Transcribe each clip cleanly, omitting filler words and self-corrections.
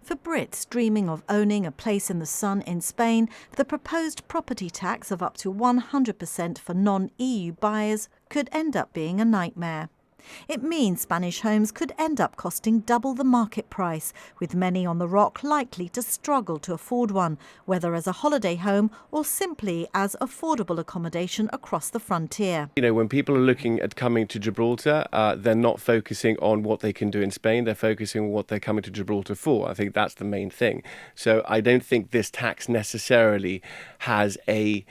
For Brits dreaming of owning a place in the sun in Spain, the proposed property tax of up to 100% for non-EU buyers could end up being a nightmare. It means Spanish homes could end up costing double the market price, with many on the rock likely to struggle to afford one, whether as a holiday home or simply as affordable accommodation across the frontier. You know, when people are looking at coming to Gibraltar, they're not focusing on what they can do in Spain, they're focusing on what they're coming to Gibraltar for. I think that's the main thing. So I don't think this tax necessarily has a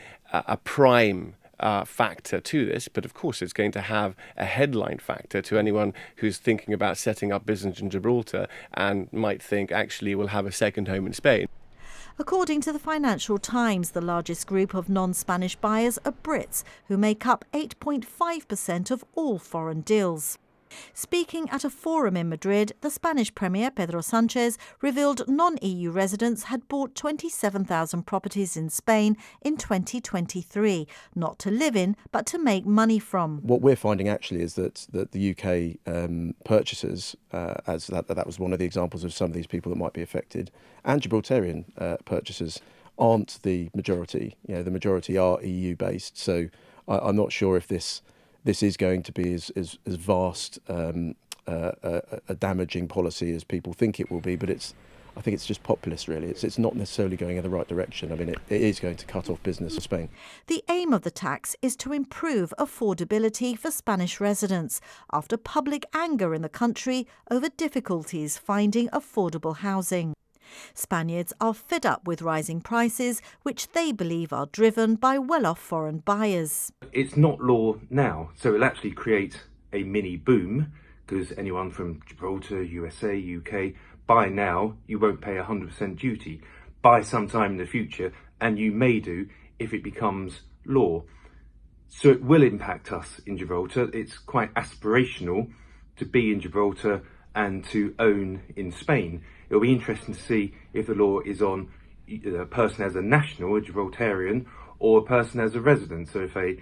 prime factor to this, but of course it's going to have a headline factor to anyone who's thinking about setting up business in Gibraltar and might think actually we'll have a second home in Spain. According to the Financial Times, the largest group of non-Spanish buyers are Brits, who make up 8.5% of all foreign deals. Speaking at a forum in Madrid, the Spanish Premier Pedro Sanchez revealed non-EU residents had bought 27,000 properties in Spain in 2023, not to live in, but to make money from. What we're finding actually is that the UK purchasers, as that was one of the examples of some of these people that might be affected, and Gibraltarian purchasers aren't the majority. You know, the majority are EU-based, so I'm not sure if this is going to be as vast a damaging policy as people think it will be, but I think it's just populist, really. It's not necessarily going in the right direction. I mean, it is going to cut off business for Spain. The aim of the tax is to improve affordability for Spanish residents after public anger in the country over difficulties finding affordable housing. Spaniards are fed up with rising prices, which they believe are driven by well-off foreign buyers. It's not law now, so it'll actually create a mini boom, because anyone from Gibraltar, USA, UK, buy now, you won't pay 100% duty. Buy sometime in the future, and you may do if it becomes law. So it will impact us in Gibraltar. It's quite aspirational to be in Gibraltar and to own in Spain. It'll be interesting to see if the law is on a person as a national, a Gibraltarian, or a person as a resident. So if a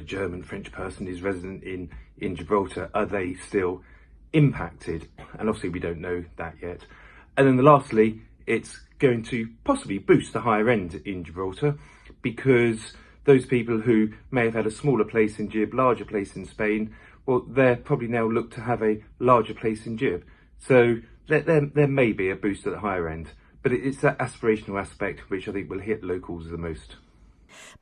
German, French person is resident in Gibraltar, are they still impacted? And obviously we don't know that yet. And then lastly, it's going to possibly boost the higher end in Gibraltar, because those people who may have had a smaller place in Gib, larger place in Spain, well, they're probably now look to have a larger place in Gib. So there may be a boost at the higher end, but it's that aspirational aspect which I think will hit locals the most.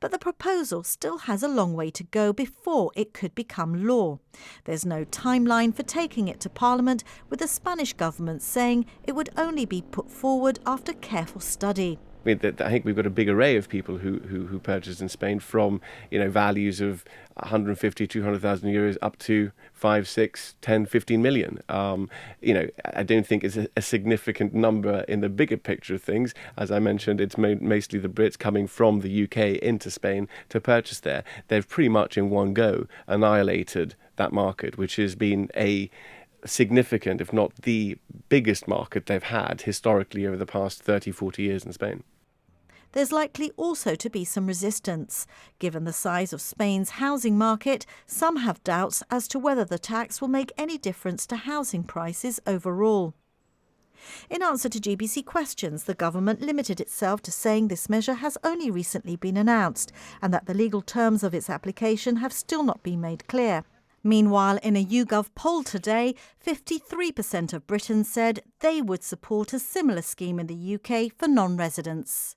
But the proposal still has a long way to go before it could become law. There's no timeline for taking it to Parliament, with the Spanish government saying it would only be put forward after careful study. I mean, I think we've got a big array of people who purchase in Spain, from values of 150, 200,000 euros up to 5, 6, 10, 15 million. I don't think it's a significant number in the bigger picture of things. As I mentioned, it's mostly the Brits coming from the UK into Spain to purchase there. They've pretty much in one go annihilated that market, which has been a significant, if not the biggest market they've had historically over the past 30, 40 years in Spain. There's likely also to be some resistance. Given the size of Spain's housing market, some have doubts as to whether the tax will make any difference to housing prices overall. In answer to GBC questions, the government limited itself to saying this measure has only recently been announced and that the legal terms of its application have still not been made clear. Meanwhile, in a YouGov poll today, 53% of Britons said they would support a similar scheme in the UK for non-residents.